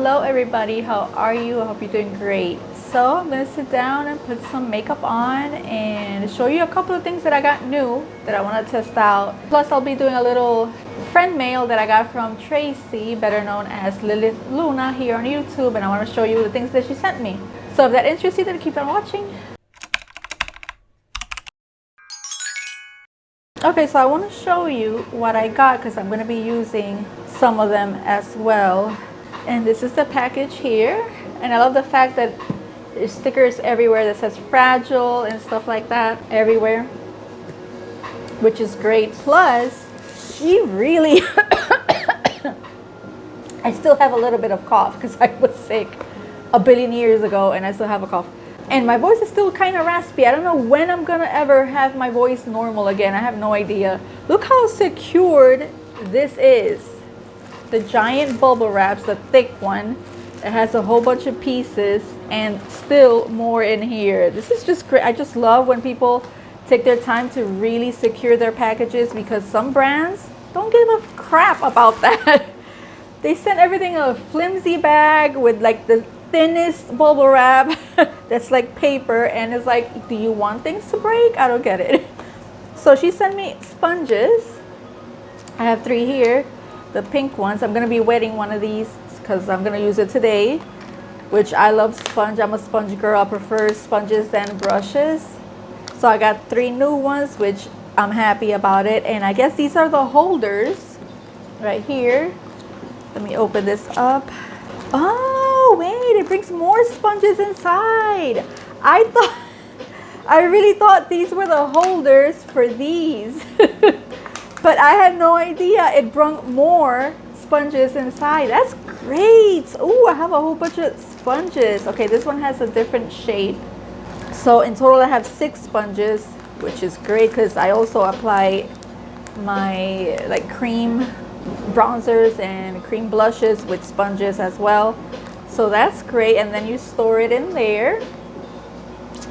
Hello everybody, how are you? I hope you're doing great. So I'm gonna sit down and put some makeup on and show you a couple of things that I got new that I want to test out. Plus I'll be doing a little friend mail that I got from Tracy, better known as Lilith Luna, here on YouTube, and I want to show you the things that she sent me. So if that interests you, then keep on watching. Okay, so I want to show you what I got because I'm going to be using some of them as well. And this is the package here, and I love the fact that there's stickers everywhere that says fragile and stuff like that everywhere, which is great. Plus she really I still have a little bit of cough because I was sick a billion years ago and I still have a cough, and my voice is still kind of raspy. I don't know when I'm gonna ever have my voice normal again. I have no idea. Look how secured this is. The giant bubble wraps, the thick one. It has a whole bunch of pieces and still more in here. This is just great. I just love when people take their time to really secure their packages, because some brands don't give a crap about that. They send everything in a flimsy bag with like the thinnest bubble wrap that's like paper, and it's like, do you want things to break? I don't get it. So she sent me sponges. I have 3 here. The pink ones. I'm gonna be wetting one of these because I'm gonna use it today, which I love sponge. I'm a sponge girl. I prefer sponges than brushes. So I got 3 new ones, which I'm happy about it. And I guess these are the holders right here. Let me open this up. Oh wait, it brings more sponges inside. I really thought these were the holders for these. But I had no idea it brought more sponges inside. That's great. Oh, I have a whole bunch of sponges. Okay, this one has a different shape. So in total I have 6 sponges, which is great because I also apply my like cream bronzers and cream blushes with sponges as well. So that's great. And then you store it in there.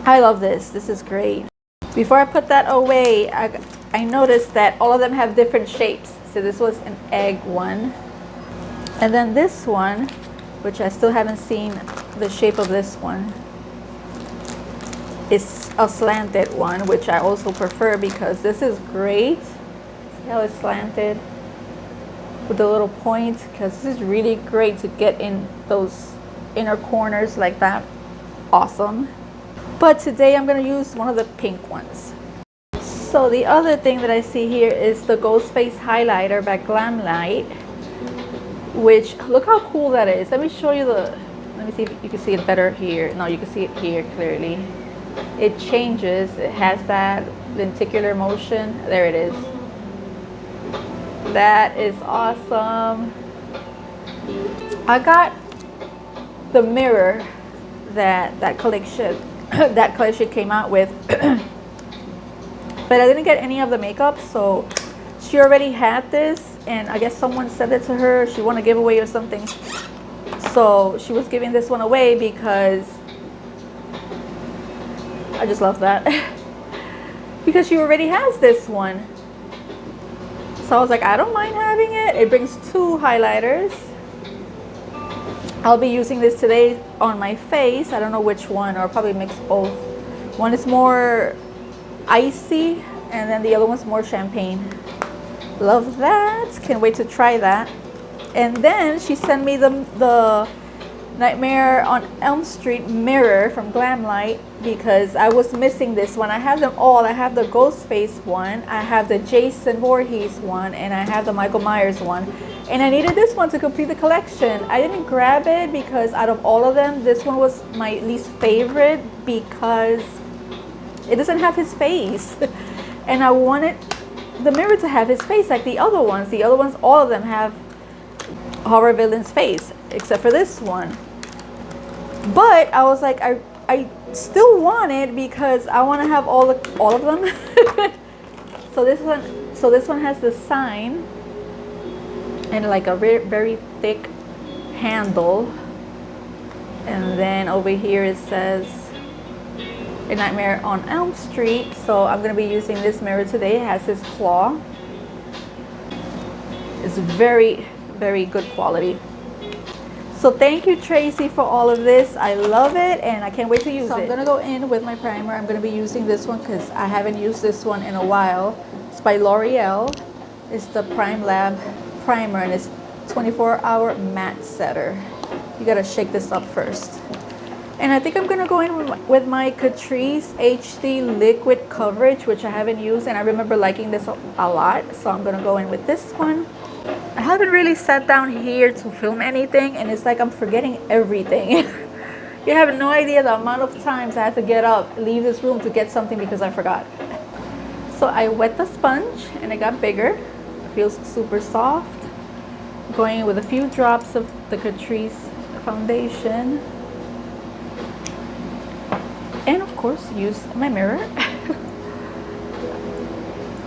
I love this. This is great. Before I put that away, I noticed that all of them have different shapes. So this was an egg one. And then this one, which I still haven't seen the shape of this one, is a slanted one, which I also prefer because this is great. See how it's slanted with the little point? Because this is really great to get in those inner corners like that. Awesome. But today I'm going to use one of the pink ones. So the other thing that I see here is the Ghost Face highlighter by Glamlight, which, look how cool that is. Let me show you the, let me see if you can see it better here. No, you can see it here clearly. It changes. It has that lenticular motion. There it is. That is awesome. I got the mirror that collection that collection came out with. But I didn't get any of the makeup, so she already had this, and I guess someone sent it to her. She won a giveaway or something, so she was giving this one away because I just love that. Because she already has this one, so I was like, I don't mind having it. It brings 2 highlighters. I'll be using this today on my face. I don't know which one, or I'll probably mix both. One is more icy and then the other one's more champagne. Love that. Can't wait to try that. And then she sent me the Nightmare on Elm Street mirror from Glamlight because I was missing this one. I have them all. I have the Ghostface one, I have the Jason Voorhees one, and I have the Michael Myers one. And I needed this one to complete the collection. I didn't grab it because out of all of them, this one was my least favorite because it doesn't have his face. And I wanted the mirror to have his face like the other ones. The other ones, all of them have horror villain's face, except for this one. But I was like, I still want it because I want to have all of them. So this one has the sign and like a very thick handle, and then over here it says A Nightmare on Elm Street. So I'm going to be using this mirror today. It has this claw. It's very good quality. So thank you, Tracy, for all of this. I love it and I can't wait to use it. So I'm gonna go in with my primer. I'm gonna be using this one because I haven't used this one in a while. It's by L'Oreal. It's the Prime Lab primer and it's 24-hour matte setter. You gotta shake this up first. And I think I'm gonna go in with my Catrice HD liquid coverage, which I haven't used and I remember liking this a lot. So I'm gonna go in with this one. I haven't really sat down here to film anything and it's like I'm forgetting everything. You have no idea the amount of times I had to get up, leave this room to get something because I forgot. So I wet the sponge and it got bigger. It feels super soft. Going in with a few drops of the Catrice foundation. And of course use my mirror.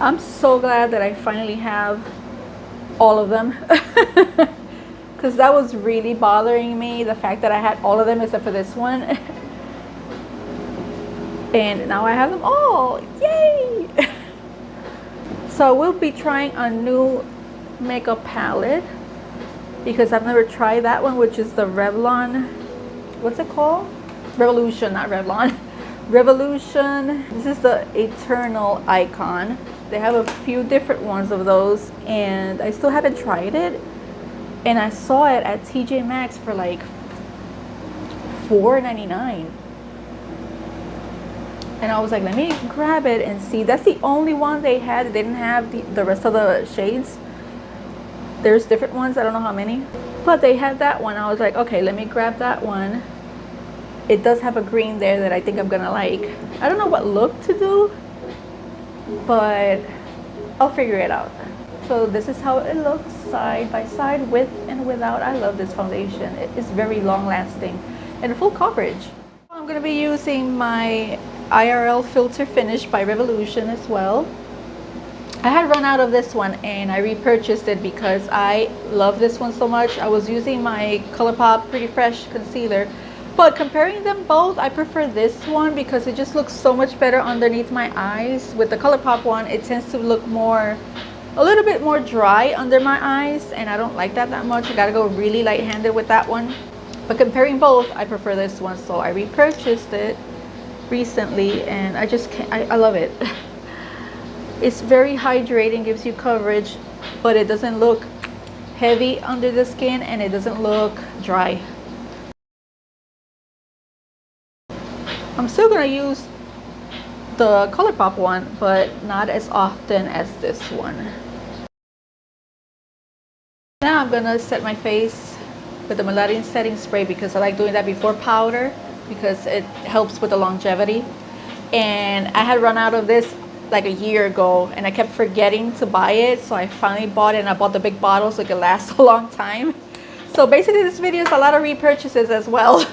I'm so glad that I finally have all of them because that was really bothering me, the fact that I had all of them except for this one. And now I have them all. Yay! So I will be trying a new makeup palette because I've never tried that one, which is the Revlon, what's it called? Revolution, not Revlon. Revolution. This is the Eternal Icon. They have a few different ones of those and I still haven't tried it. And I saw it at TJ Maxx for like $4.99. And I was like, let me grab it and see. That's the only one they had. They didn't have the rest of the shades. There's different ones, I don't know how many. But they had that one. I was like, okay, let me grab that one. It does have a green there that I think I'm gonna like. I don't know what look to do, but I'll figure it out. So this is how it looks side by side, with and without. I love this foundation. It is very long lasting and full coverage. I'm going to be using my IRL Filter Finish by Revolution as well. I had run out of this one and I repurchased it because I love this one so much. I was using my ColourPop Pretty Fresh concealer, but comparing them both, I prefer this one because it just looks so much better underneath my eyes. With the ColourPop one, it tends to look a little bit more dry under my eyes, and I don't like that much. I gotta go really light-handed with that one. But comparing both, I prefer this one, so I repurchased it recently and I just can't, I love it. It's very hydrating, gives you coverage, but it doesn't look heavy under the skin and it doesn't look dry. I'm still gonna use the ColourPop one, but not as often as this one. Now I'm gonna set my face with the Melodian setting spray because I like doing that before powder because it helps with the longevity. And I had run out of this like a year ago and I kept forgetting to buy it, so I finally bought it and I bought the big bottle so it could last a long time. So basically this video is a lot of repurchases as well,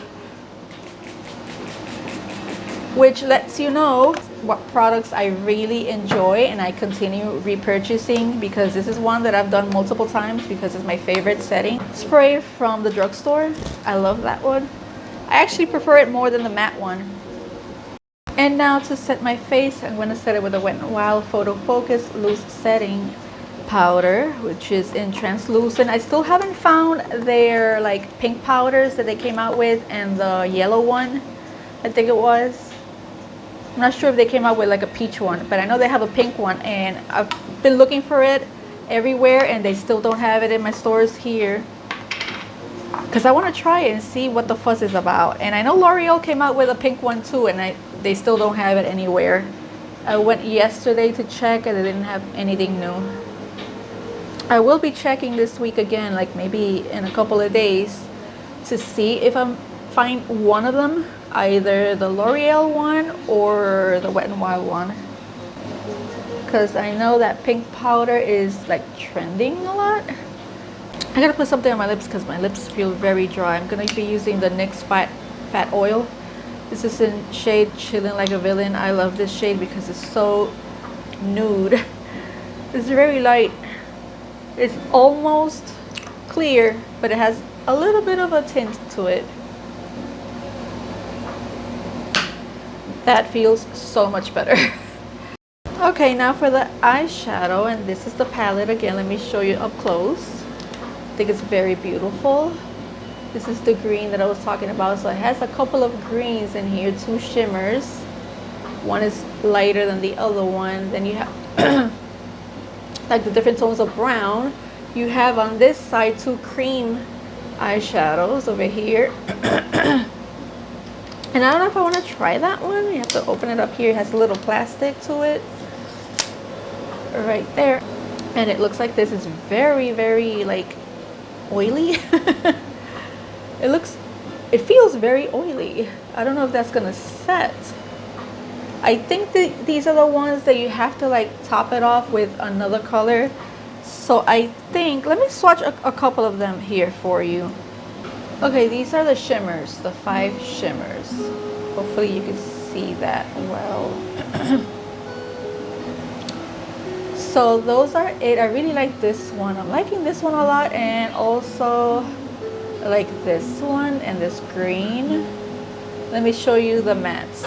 which lets you know what products I really enjoy and I continue repurchasing because this is one that I've done multiple times because it's my favorite setting spray from the drugstore. I love that one. I actually prefer it more than the matte one. And now to set my face, I'm going to set it with a Wet n Wild Photo Focus Loose Setting Powder, which is in translucent. I still haven't found their like pink powders that they came out with and the yellow one, I think it was. I'm not sure if they came out with like a peach one, but I know they have a pink one and I've been looking for it everywhere and they still don't have it in my stores here because I want to try it and see what the fuss is about. And I know L'Oreal came out with a pink one too and they still don't have it anywhere. I went yesterday to check and they didn't have anything new. I will be checking this week again, like maybe in a couple of days, to see if I find one of them, either the L'Oreal one or the Wet n Wild one, because I know that pink powder is like trending a lot. I gotta put something on my lips because my lips feel very dry. I'm gonna be using the NYX Fat Oil. This is in shade Chillin' Like a Villain. I love this shade because it's so nude. It's very light. It's almost clear, but it has a little bit of a tint to it. That feels so much better. Okay, now for the eyeshadow, and this is the palette again. Let me show you up close. I think it's very beautiful. This is the green that I was talking about. So it has a couple of greens in here, two shimmers. One is lighter than the other one. Then you have like the different tones of brown. You have on this side two cream eyeshadows over here. And I don't know if I want to try that one. You have to open it up here. It has a little plastic to it right there. And it looks like this is very, very like oily. It feels very oily. I don't know if that's gonna set. I think that these are the ones that you have to like top it off with another color. So I think, let me swatch a couple of them here for you. Okay, these are the shimmers, the 5 shimmers. Hopefully you can see that well. So those are it. I really like this one. I'm liking this one a lot, and also I like this one and this green. Let me show you the mattes.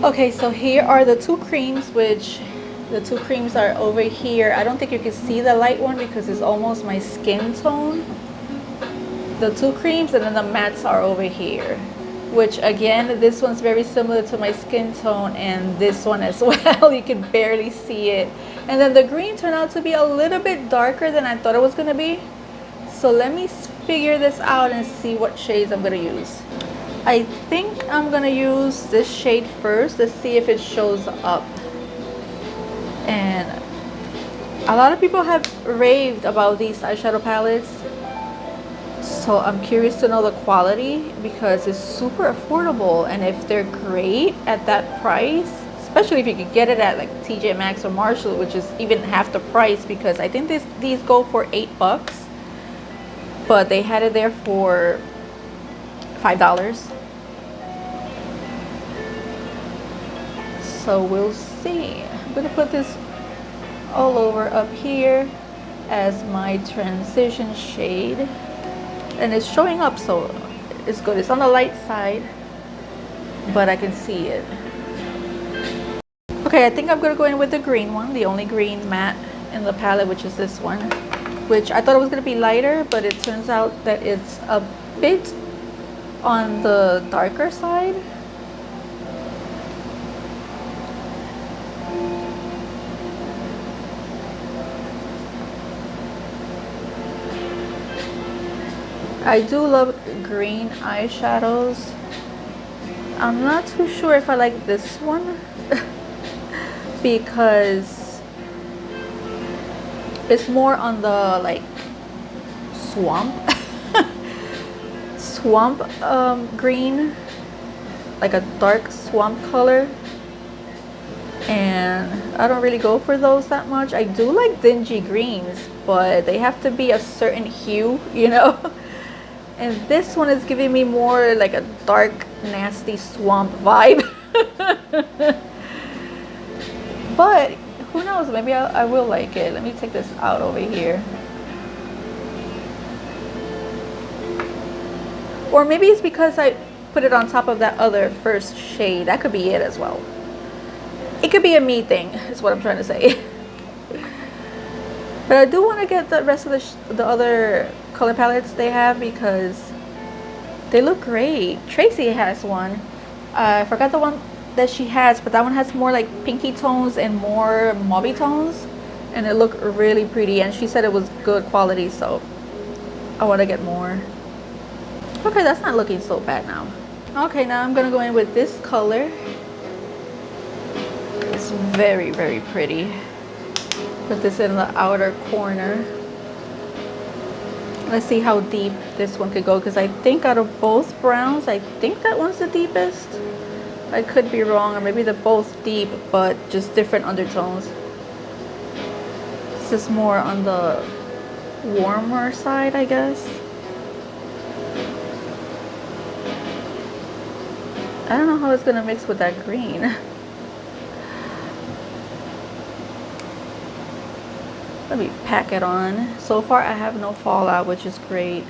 Okay, so here are the 2 creams, which the 2 creams are over here. I don't think you can see the light one because it's almost my skin tone. The 2 creams, and then the mattes are over here, which again, this one's very similar to my skin tone, and this one as well. You can barely see it. And then the green turned out to be a little bit darker than I thought it was gonna be. So let me figure this out and see what shades I'm gonna use. I think I'm gonna use this shade first to see if it shows up. And a lot of people have raved about these eyeshadow palettes, so I'm curious to know the quality because it's super affordable, and if they're great at that price, especially if you could get it at like TJ Maxx or Marshall, which is even half the price, because I think these go for $8, but they had it there for $5. So we'll see. I'm gonna put this all over up here as my transition shade, and it's showing up, so it's good. It's on the light side, but I can see it. Okay, I think I'm gonna go in with the green one, the only green matte in the palette, which is this one, which I thought it was gonna be lighter, but it turns out that it's a bit on the darker side. I do love green eyeshadows. I'm not too sure if I like this one because it's more on the like swamp green, like a dark swamp color, and I don't really go for those that much. I do like dingy greens, but they have to be a certain hue, you know. And this one is giving me more like a dark, nasty swamp vibe. But who knows, maybe I will like it. Let me take this out over here. Or maybe it's because I put it on top of that other first shade. That could be it as well. It could be a me thing, is what I'm trying to say. But I do want to get the rest of the other color palettes they have because they look great. Tracy has one. I forgot the one that she has, but that one has more like pinky tones and more mauvey tones, and it looked really pretty, and she said it was good quality, so I want to get more. Okay, that's not looking so bad now. Okay, now I'm gonna go in with this color. It's very, very pretty. Put this in the outer corner. Let's see how deep this one could go, because I think out of both browns, I think that one's the deepest. I could be wrong, or maybe they're both deep, but just different undertones. This is more on the warmer side, I guess. I don't know how it's gonna mix with that green. Let me pack it on. So far I have no fallout, which is great.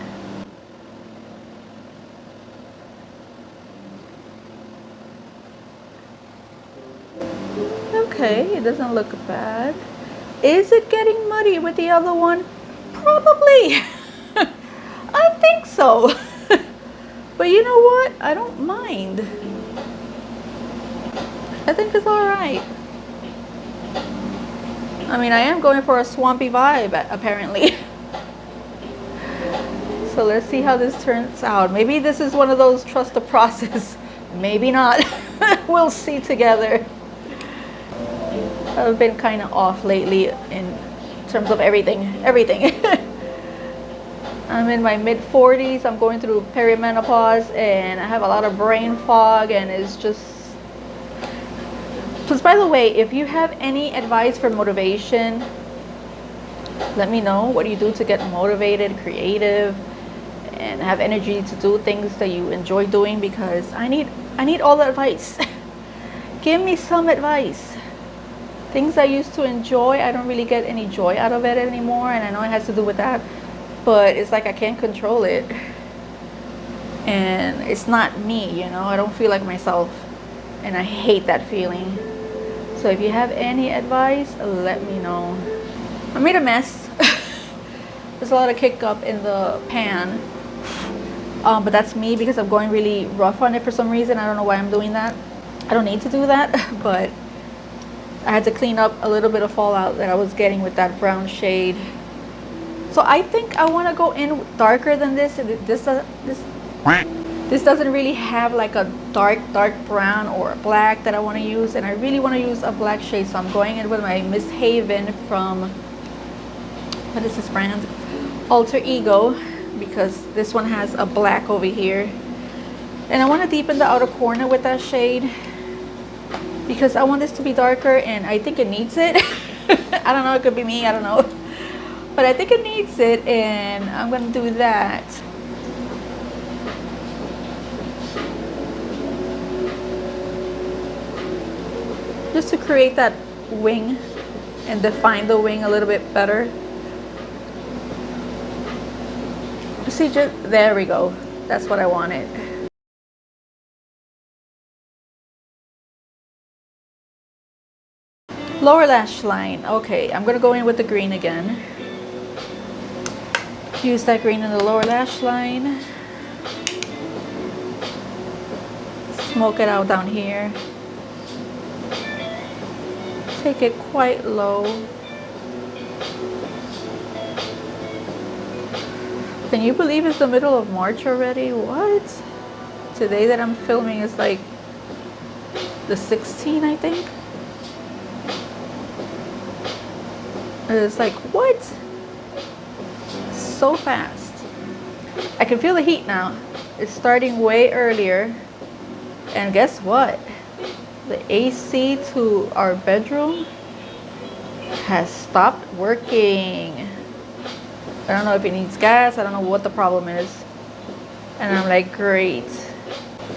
Okay, it doesn't look bad. Is it getting muddy with the other one? Probably. I think so. But you know what? I don't mind. I think it's alright. I mean, I am going for a swampy vibe, apparently. So let's see how this turns out. Maybe this is one of those trust the process. Maybe not. We'll see together. I've been kind of off lately in terms of everything. I'm in my mid 40s. I'm going through perimenopause and I have a lot of brain fog, and it's just... Plus, by the way, if you have any advice for motivation, let me know. What do you do to get motivated, creative, and have energy to do things that you enjoy doing? Because I need all the advice. Give me some advice. Things I used to enjoy, I don't really get any joy out of it anymore, and I know it has to do with that, but it's like I can't control it, and it's not me, you know. I don't feel like myself, and I hate that feeling. So if you have any advice, let me know. I made a mess. There's a lot of kick up in the pan, but that's me because I'm going really rough on it for some reason. I don't know why I'm doing that. I don't need to do that, but I had to clean up a little bit of fallout that I was getting with that brown shade. So I think I want to go in darker than this. This doesn't really have like a dark brown or a black that I want to use, and I really want to use a black shade. So I'm going in with my Miss Haven from, what is this brand? Alter Ego, because this one has a black over here, and I want to deepen the outer corner with that shade because I want this to be darker, and I think it needs it. I don't know, it could be me, I don't know, but I think it needs it, and I'm gonna do that. Just to create that wing and define the wing a little bit better. See, just there we go. That's what I wanted. Lower lash line. Okay, I'm gonna go in with the green again. Use that green in the lower lash line. Smoke it out down here. Take it quite low. Can you believe it's the middle of March already? What? Today that I'm filming is like the 16th, I think. It's like, what? So fast. I can feel the heat now. It's starting way earlier. And guess what? The AC to our bedroom has stopped working. I don't know if it needs gas. I don't know what the problem is. And I'm like, great.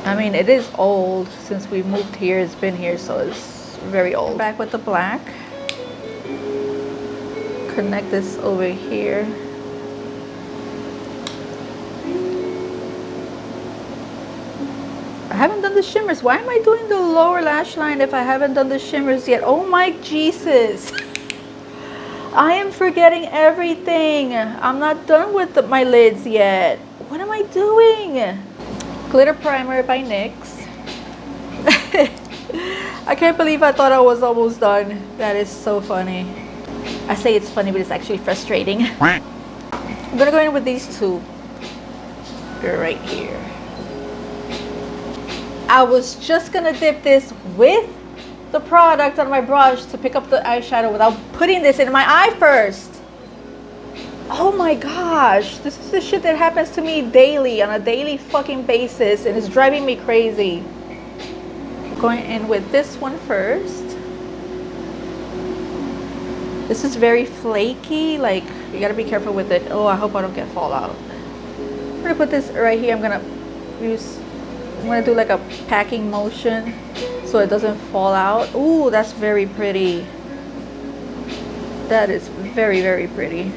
I mean, it is old since we moved here. It's been here, so it's very old. Back with the black. Connect this over here. I haven't done the shimmers. Why am I doing the lower lash line if I haven't done the shimmers yet? Oh my Jesus. I am forgetting everything. I'm not done with my lids yet. What am I doing? Glitter primer by NYX. I can't believe I thought I was almost done. That is so funny. I say it's funny, but it's actually frustrating. I'm gonna go in with these two. They're right here. I was just gonna dip this with the product on my brush to pick up the eyeshadow without putting this in my eye first. Oh my gosh, this is the shit that happens to me daily, on a daily fucking basis, and it's driving me crazy. Going in with this one first. This is very flaky, like you gotta be careful with it. Oh, I hope I don't get fallout. I'm gonna put this right here. I'm gonna do like a packing motion so it doesn't fall out. Ooh, that's very pretty. That is very, very pretty.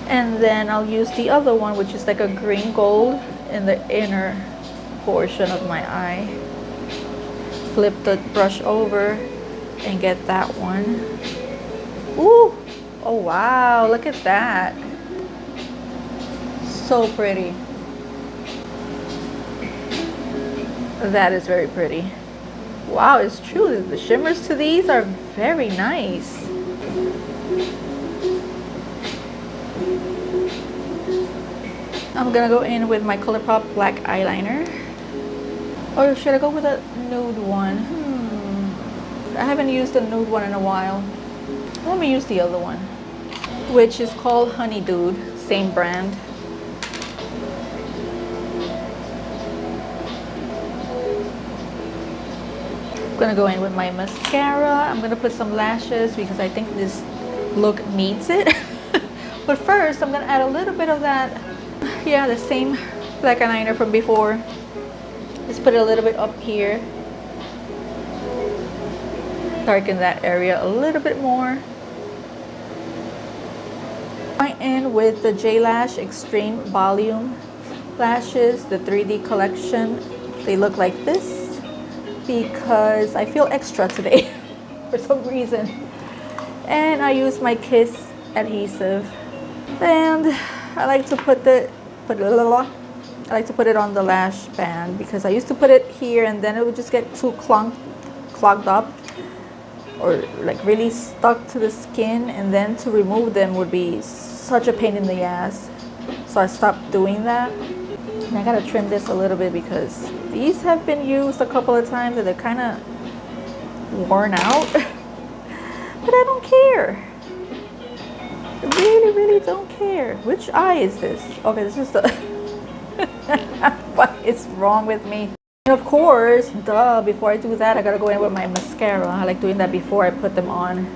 And then I'll use the other one, which is like a green gold in the inner portion of my eye. Flip the brush over and get that one. Ooh, Oh wow, look at that. So pretty. That is very pretty. Wow, it's true. The shimmers to these are very nice. I'm gonna go in with my ColourPop black eyeliner. Or should I go with a nude one? I haven't used a nude one in a while. Let me use the other one, which is called Honey Dude, same brand. I'm gonna go in with my mascara. I'm gonna put some lashes because I think this look needs it. But first, I'm gonna add a little bit of that, yeah, the same black eyeliner from before. Just put it a little bit up here. Darken that area a little bit more. Going in with the J Lash Extreme Volume lashes, the 3D collection. They look like this because I feel extra today for some reason. And I use my Kiss adhesive. And I like to put it on the lash band because I used to put it here and then it would just get too clogged up or like really stuck to the skin, and then to remove them would be such a pain in the ass. So I stopped doing that. And I gotta trim this a little bit because these have been used a couple of times and they're kind of worn out. But I don't care. I really don't care. Which eye is this? Okay, this is the what is wrong with me? And of course, duh, before I do that, I gotta go in with my mascara. I like doing that before I put them on.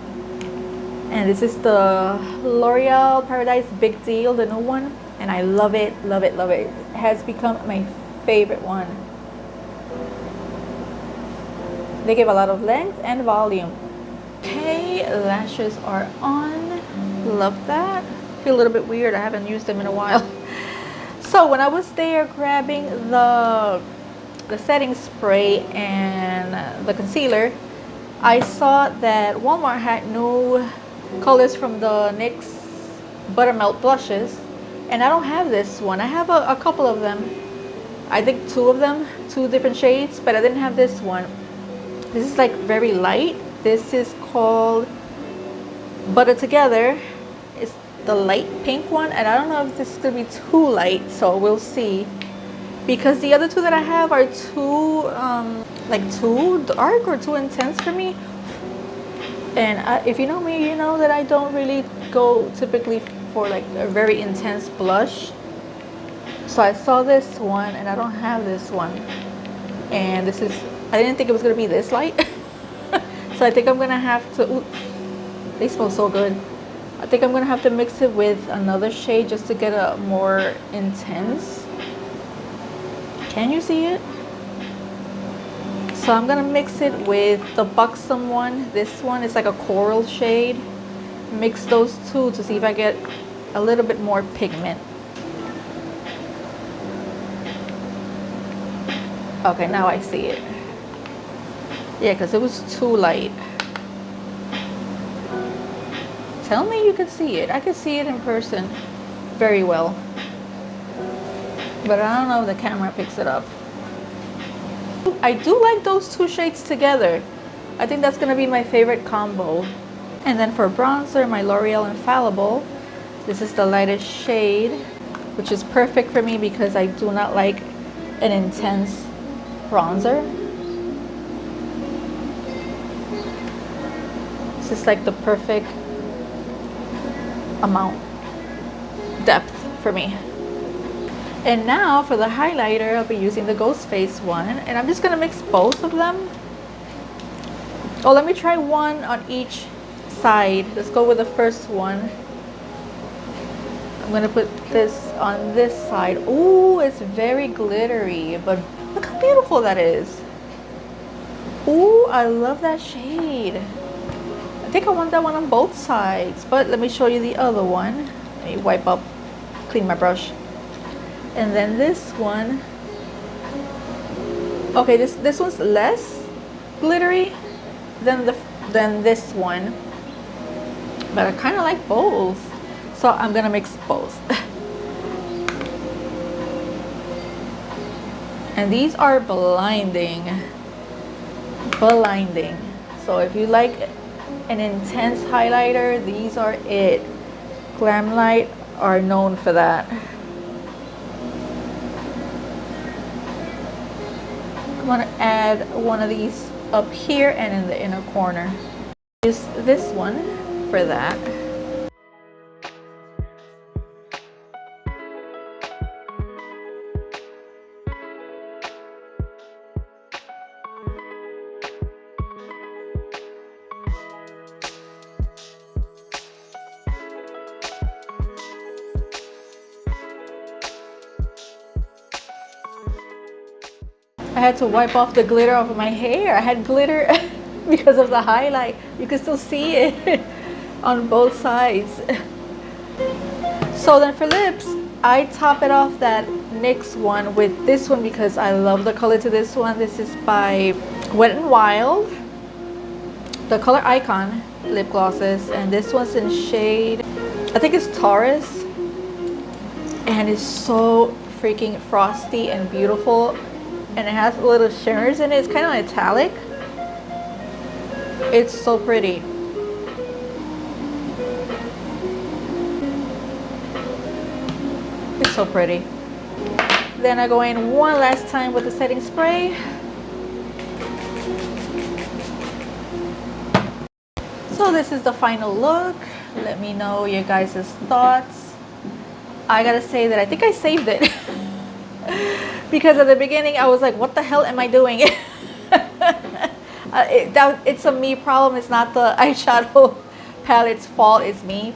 And this is the L'Oreal Paradise Big Deal, the new one. And I love it, love it, love it. It has become my favorite one. They give a lot of length and volume. Okay, lashes are on. Love that. Feel a little bit weird. I haven't used them in a while. So when I was there grabbing the setting spray and the concealer, I saw that Walmart had new colors from the NYX Buttermelt blushes, and I don't have this one. I have a couple of them. I think two of them, two different shades, but I didn't have this one. This is like very light. This is called Butter Together. It's the light pink one, and I don't know if this is gonna be too light, so we'll see. Because the other two that I have are too like too dark or too intense for me. And if you know me, you know that I don't really go typically for like a very intense blush. So I saw this one and I don't have this one. And this is, I didn't think it was gonna be this light. So I think I'm gonna have to, ooh, they smell so good. I think I'm gonna have to mix it with another shade just to get a more intense. Can you see it? So I'm gonna mix it with the Buxom one. This one is like a coral shade. Mix those two to see if I get a little bit more pigment. Okay, now I see it. Yeah, because it was too light. Tell me you can see it. I can see it in person very well. But I don't know if the camera picks it up. I do like those two shades together. I think that's gonna be my favorite combo. And then for bronzer, my L'Oreal Infallible. This is the lightest shade, which is perfect for me because I do not like an intense bronzer. This is like the perfect amount, depth for me. And now for the highlighter, I'll be using the Ghost Face one, and I'm just gonna mix both of them. Oh, let me try one on each side. Let's go with the first one. I'm gonna put this on this side. Ooh, it's very glittery, but look how beautiful that is. Ooh, I love that shade. I think I want that one on both sides, but let me show you the other one. Let me wipe up, clean my brush. And then this one, okay, this one's less glittery than this one. but I kind of like both, so I'm gonna mix both. And these are blinding. So if you like an intense highlighter, these are it. Glam Light are known for that. I'm gonna add one of these up here and in the inner corner. Use this one for that. I had to wipe off the glitter off of my hair. I had glitter because of the highlight. You can still see it on both sides. So then for lips, I top it off that NYX one with this one because I love the color to this one. This is by Wet n Wild, the color Icon lip glosses, and this one's in shade, I think it's Taurus, and it's so freaking frosty and beautiful. And it has little shimmers in it. It's kind of metallic. It's so pretty. It's so pretty. Then I go in one last time with the setting spray. So this is the final look. Let me know your guys' thoughts. I gotta say that I think I saved it. Because at the beginning I was like, what the hell am I doing? It's a me problem. It's not the eyeshadow palette's fault. It's me.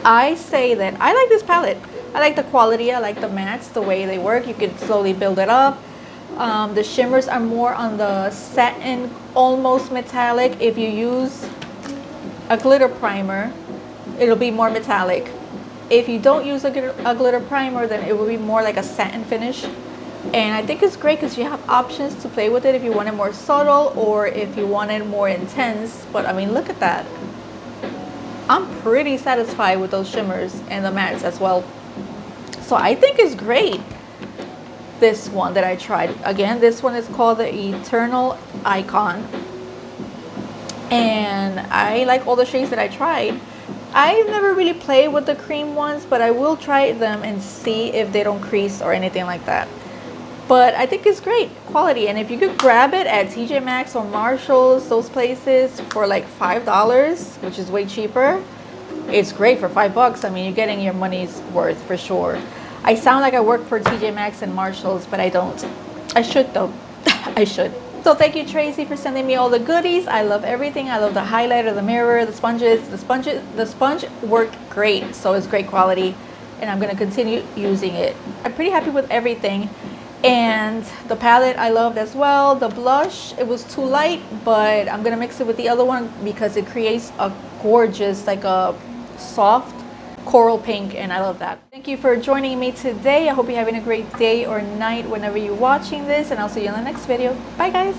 I say that I like this palette. I like the quality. I like the mattes, the way they work. You can slowly build it up. The shimmers are more on the satin, almost metallic. If you use a glitter primer, it'll be more metallic. If you don't use a glitter primer, then it will be more like a satin finish. And I think it's great because you have options to play with it if you want it more subtle or if you want it more intense. But I mean, look at that. I'm pretty satisfied with those shimmers and the mattes as well. So I think it's great. This one that I tried. Again, this one is called the Eternal Icon. And I like all the shades that I tried. I've never really played with the cream ones, but I will try them and see if they don't crease or anything like that. But I think it's great quality, and if you could grab it at TJ Maxx or Marshalls, those places, for like $5, which is way cheaper, it's great for $5. I mean, you're getting your money's worth for sure. I sound like I work for TJ Maxx and Marshalls, but I don't. I should though. I should. So thank you, Tracy, for sending me all the goodies. I love everything. I love the highlighter, the mirror, the sponges. The sponge worked great, so it's great quality, and I'm gonna continue using it. I'm pretty happy with everything. And the palette I loved as well. The blush, it was too light, but I'm gonna mix it with the other one because it creates a gorgeous, like a soft coral pink, and I love that. Thank you for joining me today. I hope you're having a great day or night whenever you're watching this, and I'll see you in the next video. Bye guys.